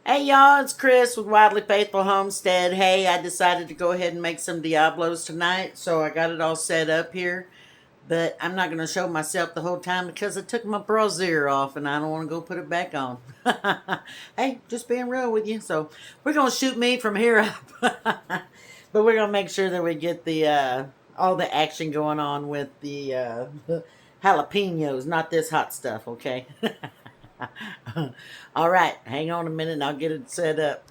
Hey y'all, it's Chris with Wildly Faithful Homestead. Hey, I decided to go ahead and make some Diablos tonight, so I got it all set up here. But I'm not going to show myself the whole time because I took my brassiere off and I don't want to go put it back on. Hey, just being real with you. So we're going to shoot me from here up. But we're going to make sure that we get the all the action going on with the jalapenos, not this hot stuff, okay? All right, hang on a minute and I'll get it set up.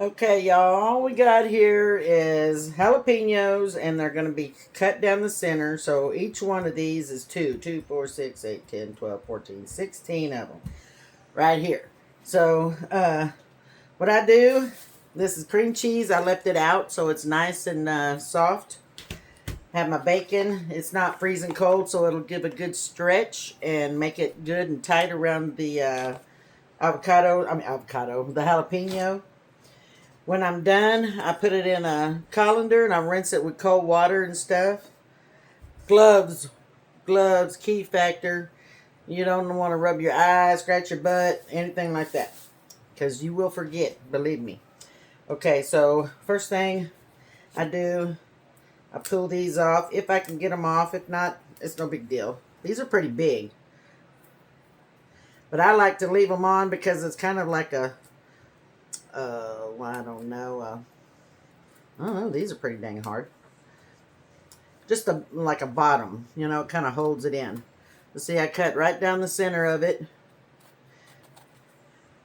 Okay, y'all, all we got here is jalapenos, and they're going to be cut down the center. So each one of these is 2, 4, 6, 8, 10, 12, 14, 16 of them right here. So what I do, this is cream cheese. I left it out so it's nice and soft. Have my bacon. It's not freezing cold, so it'll give a good stretch and make it good and tight around the the jalapeno. When I'm done, I put it in a colander and I rinse it with cold water and stuff. Gloves, key factor. You don't want to rub your eyes, scratch your butt, anything like that, because you will forget, believe me. Okay, so first thing I do, I pull these off if I can get them off. If not, it's no big deal. These are pretty big, but I like to leave them on because it's kind of like a I don't know. I don't know. These are pretty dang hard. Just like a bottom, it kind of holds it in. You see, I cut right down the center of it.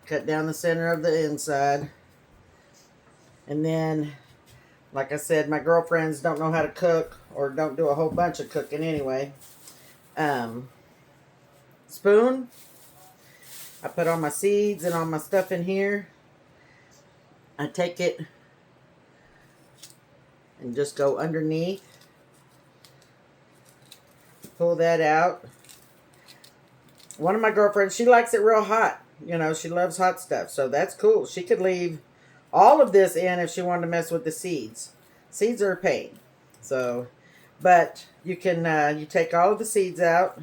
Cut down the center of the inside. And then, like I said, my girlfriends don't know how to cook or don't do a whole bunch of cooking anyway. Spoon. I put all my seeds and all my stuff in here. I take it and just go underneath. Pull that out. One of my girlfriends, she likes it real hot. She loves hot stuff. So that's cool. She could leave all of this in if she wanted to mess with the seeds. Seeds are a pain. So, but you can, you take all of the seeds out.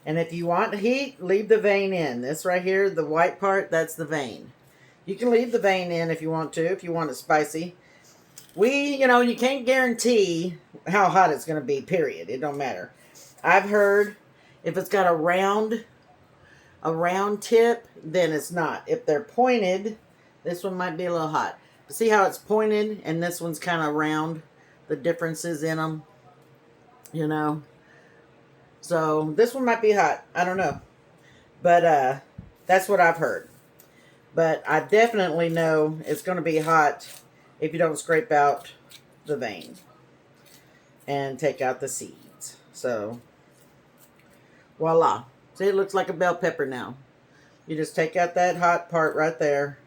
And if you want heat, leave the vein in. This right here, the white part, that's the vein. You can leave the vein in if you want to, if you want it spicy. You can't guarantee how hot it's going to be, period. It don't matter. I've heard if it's got a round tip, then it's not. If they're pointed, this one might be a little hot. But see how it's pointed and this one's kind of round? The differences in them, So this one might be hot. I don't know. But that's what I've heard. But I definitely know it's going to be hot if you don't scrape out the vein and take out the seeds. So, voila. See, it looks like a bell pepper now. You just take out that hot part right there.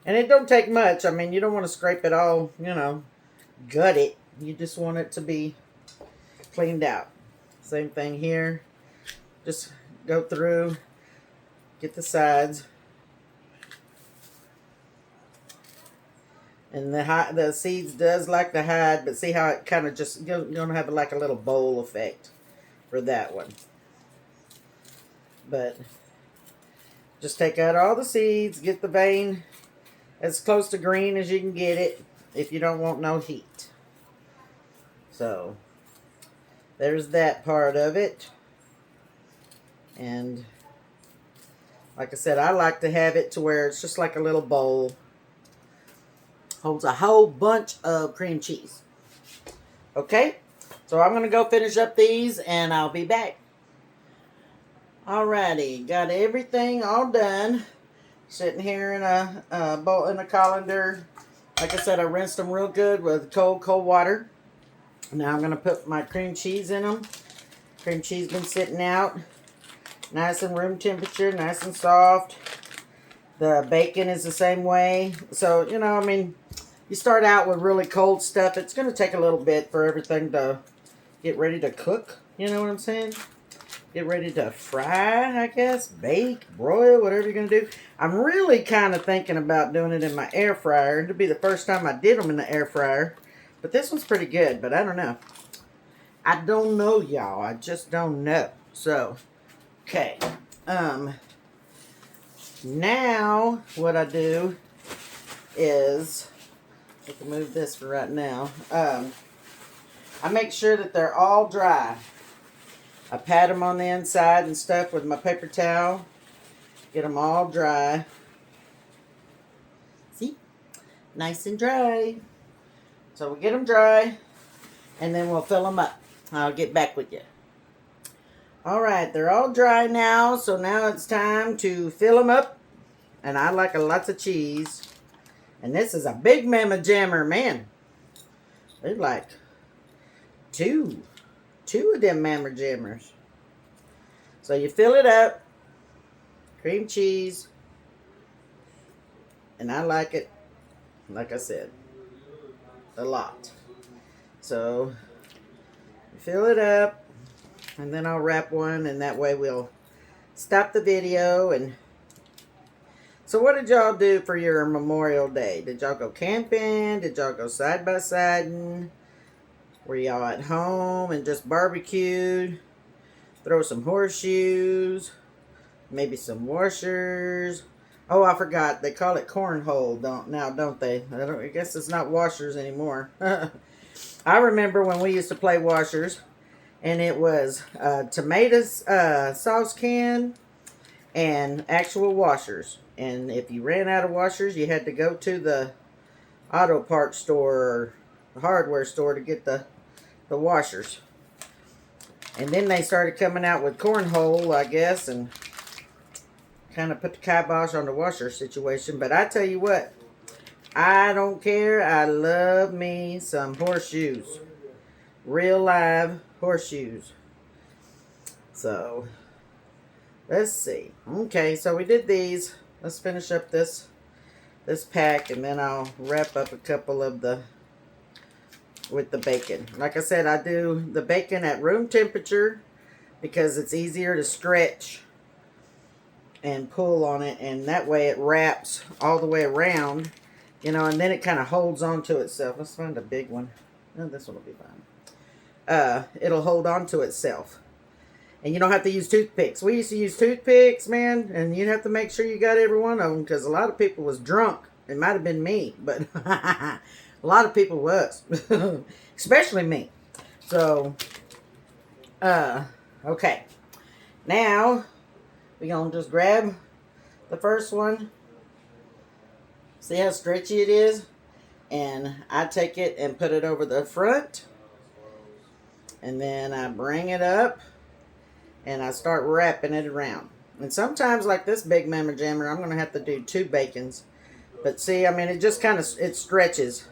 And it don't take much. I mean, you don't want to scrape it all, gut it. You just want it to be cleaned out. Same thing here. Just go through, get the sides. And the seeds does like the hide, but see how it kind of just, you're going to have like a little bowl effect for that one. But just take out all the seeds, get the vein as close to green as you can get it if you don't want no heat. So, there's that part of it. And like I said, I like to have it to where it's just like a little bowl. Holds a whole bunch of cream cheese. Okay, so I'm going to go finish up these and I'll be back. Alrighty, got everything all done. Sitting here in a bowl, in a colander. Like I said, I rinsed them real good with cold water. Now I'm going to put my cream cheese in them. Cream cheese been sitting out. Nice and room temperature, nice and soft. The bacon is the same way. So, you start out with really cold stuff. It's going to take a little bit for everything to get ready to cook. You know what I'm saying? Get ready to fry, I guess. Bake, broil, whatever you're going to do. I'm really kind of thinking about doing it in my air fryer. It'll be the first time I did them in the air fryer. But this one's pretty good, but I don't know. I don't know, y'all. I just don't know. So, okay. Now, what I do is, I can move this for right now. I make sure that they're all dry. I pat them on the inside and stuff with my paper towel. Get them all dry. See? Nice and dry. So we get them dry, and then we'll fill them up. I'll get back with you. Alright, they're all dry now, so now it's time to fill them up. And I like lots of cheese. And this is a big mamma jammer, man. There's like two of them mamma jammers. So you fill it up, cream cheese, and I like it, like I said, a lot. So you fill it up, and then I'll wrap one, and that way we'll stop the video. And so what did y'all do for your Memorial Day? Did y'all go camping? Did y'all go side-by-siding? Were y'all at home and just barbecued? Throw some horseshoes, maybe some washers. Oh, I forgot. They call it cornhole, don't they? I guess it's not washers anymore. I remember when we used to play washers, and it was tomato sauce can and actual washers. And if you ran out of washers, you had to go to the auto parts store or the hardware store to get the washers. And then they started coming out with cornhole, I guess, and kind of put the kibosh on the washer situation. But I tell you what, I don't care. I love me some horseshoes. Real live horseshoes. So, let's see. Okay, so we did these. Let's finish up this pack, and then I'll wrap up a couple of with the bacon. Like I said, I do the bacon at room temperature because it's easier to stretch and pull on it, and that way it wraps all the way around, you know, and then it kind of holds on to itself. Let's find a big one. Oh, this one will be fine. It'll hold on to itself. And you don't have to use toothpicks. We used to use toothpicks, man, and you'd have to make sure you got every one of them because a lot of people was drunk. It might have been me, but a lot of people was. Especially me. So, okay. Now, we're going to just grab the first one. See how stretchy it is? And I take it and put it over the front. And then I bring it up. And I start wrapping it around. And sometimes, like this big mamma jammer, I'm going to have to do 2 bacons. But see, I mean, it just kind of, it stretches.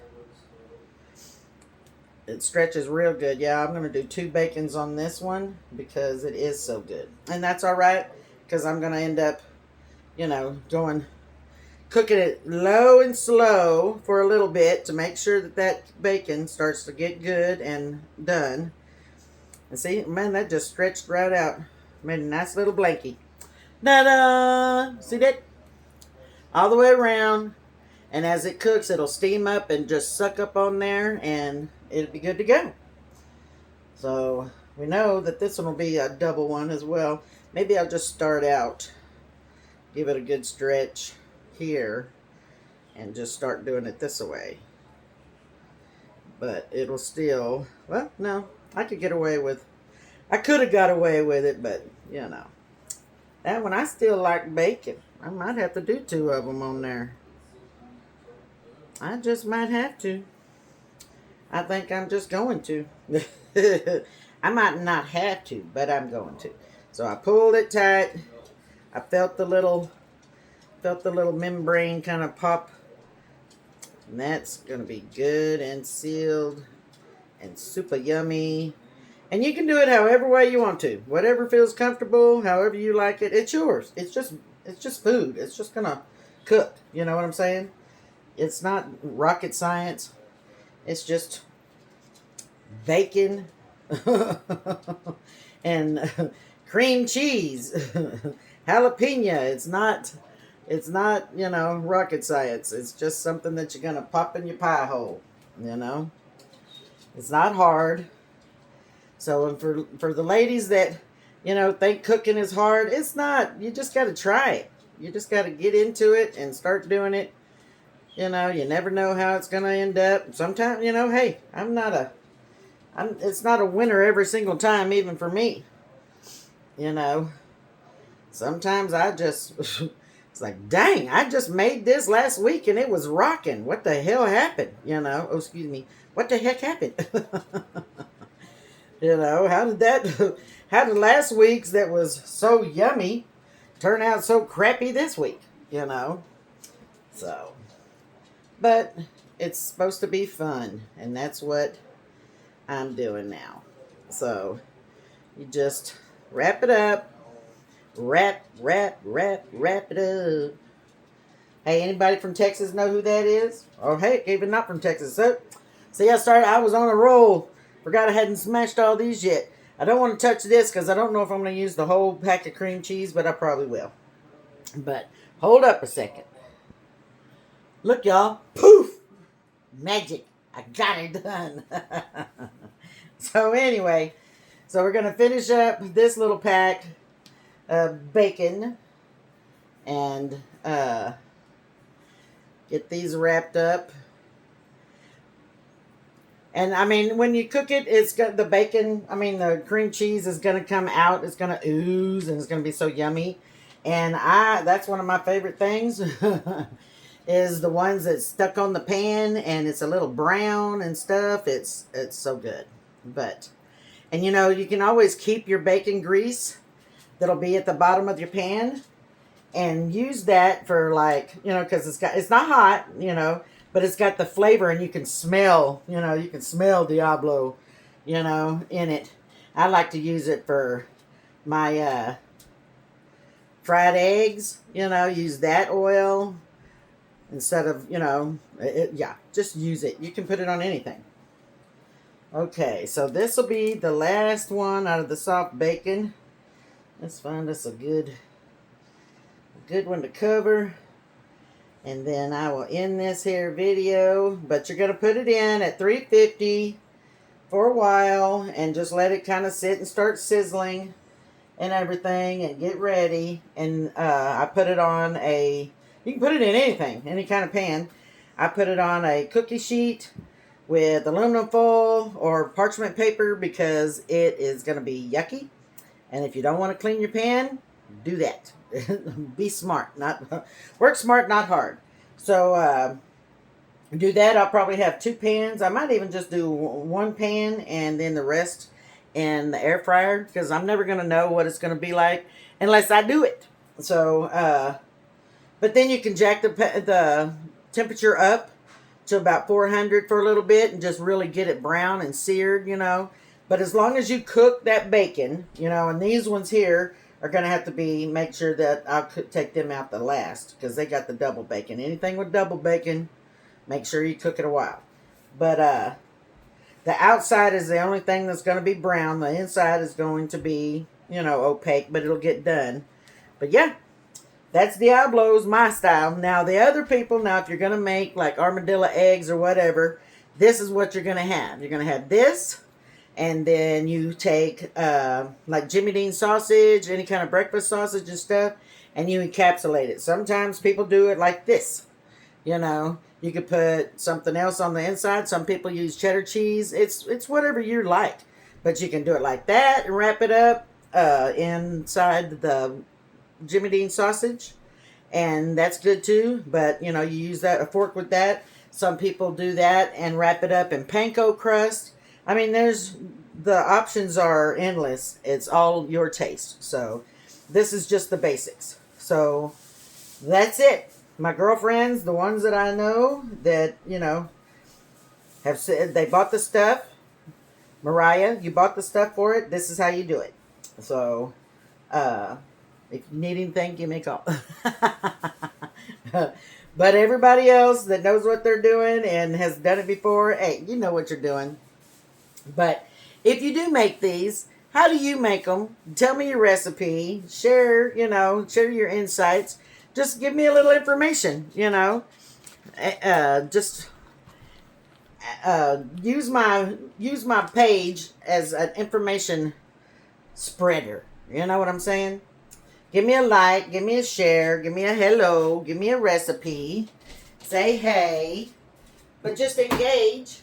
It stretches real good. Yeah, I'm going to do 2 bacons on this one because it is so good. And that's all right because I'm going to end up, you know, cooking it low and slow for a little bit to make sure that bacon starts to get good and done. And see, man, that just stretched right out. Made a nice little blankie. Ta-da! See that? All the way around. And as it cooks, it'll steam up and just suck up on there. And it'll be good to go. So, we know that this one will be a double one as well. Maybe I'll just start out. Give it a good stretch here. And just start doing it this way. But it'll still... Well, no. I could get away with... I could have got away with it, but, you know. That one, I still like bacon. I might have to do 2 of them on there. I just might have to. I think I'm just going to. I might not have to, but I'm going to. So I pulled it tight. I felt the little membrane kind of pop. And that's going to be good and sealed. And super yummy. And you can do it however way you want to. Whatever feels comfortable, however you like it. It's yours. It's just food. It's just gonna cook. You know what I'm saying? It's not rocket science. It's just bacon and cream cheese. Jalapeno. It's not, you know, rocket science. It's just something that you're gonna pop in your pie hole, you know? It's not hard. So for the ladies that, you know, think cooking is hard, it's not. You just got to try it. You just got to get into it and start doing it. You know, you never know how it's going to end up. Sometimes, you know, hey, it's not a winner every single time, even for me. You know, sometimes I just, it's like, dang, I just made this last week and it was rocking. What the hell happened? You know, oh, excuse me. What the heck happened? You know, how did last week's that was so yummy turn out so crappy this week? You know, so, but it's supposed to be fun, and that's what I'm doing now. So, you just wrap it up. Wrap it up. Hey, anybody from Texas know who that is? Or hey, even not from Texas. So, see, I was on a roll. Forgot I hadn't smashed all these yet. I don't want to touch this because I don't know if I'm going to use the whole pack of cream cheese, but I probably will. But hold up a second. Look, y'all. Poof! Magic. I got it done. So anyway, so we're going to finish up this little pack of bacon and get these wrapped up. And I mean, when you cook it, it's got the bacon, the cream cheese is going to come out. It's going to ooze and it's going to be so yummy. And that's one of my favorite things is the ones that's stuck on the pan and it's a little brown and stuff. It's so good. And you know, you can always keep your bacon grease that'll be at the bottom of your pan and use that for, like, you know, because it's not hot, you know, but it's got the flavor and you can smell Diablo, you know, in it. I like to use it for my fried eggs, you know, use that oil instead of, you know, just use it. You can put it on anything. Okay, so this will be the last one out of the soft bacon. Let's find us a good one to cover. And then I will end this here video. But you're going to put it in at 350 for a while. And just let it kind of sit and start sizzling and everything. And get ready. And I put it on you can put it in anything. Any kind of pan. I put it on a cookie sheet with aluminum foil or parchment paper. Because it is going to be yucky. And if you don't want to clean your pan, do that. Be smart, work smart, not hard. So do that. I'll probably have 2 pans. I might even just do 1 pan and then the rest in the air fryer because I'm never going to know what it's going to be like unless I do it. So, but then you can jack the temperature up to about 400 for a little bit and just really get it brown and seared, you know. But as long as you cook that bacon, you know, and these ones here are going to have to make sure that I'll take them out the last because they got the double bacon. Anything with double bacon, make sure you cook it a while. But the outside is the only thing that's going to be brown. The inside is going to be, you know, opaque, but it'll get done. But yeah, that's Diablos, my style. Now, the other people, if you're going to make like armadillo eggs or whatever, this is what you're going to have. You're going to have this. And then you take like Jimmy Dean sausage, any kind of breakfast sausage and stuff, and you encapsulate it. Sometimes people do it like this. You know, you could put something else on the inside. Some people use cheddar cheese. It's whatever you like. But you can do it like that and wrap it up inside the Jimmy Dean sausage. And that's good too. But, you know, you use a fork with that. Some people do that and wrap it up in panko crust. I mean, the options are endless. It's all your taste. So this is just the basics. So that's it. My girlfriends, the ones that I know that, you know, have said they bought the stuff. Mariah, you bought the stuff for it. This is how you do it. So if you need anything, give me a call. But everybody else that knows what they're doing and has done it before, hey, you know what you're doing. But if you do make these, how do you make them? Tell me your recipe. Share your insights. Just give me a little information, you know. Just use my page as an information spreader. You know what I'm saying? Give me a like, give me a share, give me a hello, give me a recipe. Say hey, but just engage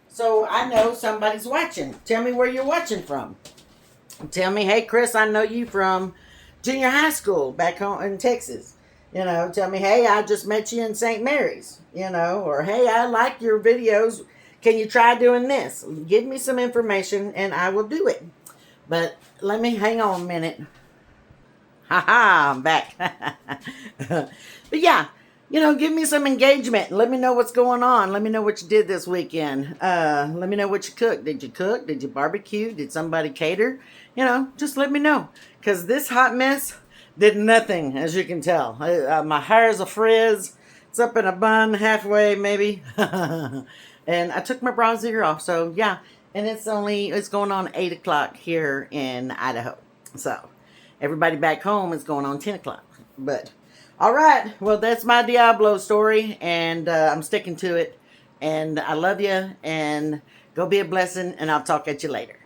so I know somebody's watching. Tell me where you're watching from. Tell me, hey, Chris, I know you from junior high school back home in Texas. You know, tell me, hey, I just met you in St. Mary's, you know, or hey, I like your videos. Can you try doing this? Give me some information and I will do it. But let me hang on a minute. Ha, I'm back. But yeah, you know, give me some engagement. Let me know what's going on. Let me know what you did this weekend. Let me know what you cooked. Did you cook? Did you barbecue? Did somebody cater? You know, just let me know. Because this hot mess did nothing, as you can tell. My hair's a frizz. It's up in a bun halfway, maybe. And I took my brassiere off. So, yeah. And it's going on 8 o'clock here in Idaho. So, everybody back home is going on 10 o'clock. But, all right. Well, that's my Diablo story. And I'm sticking to it. And I love you. And go be a blessing. And I'll talk at you later.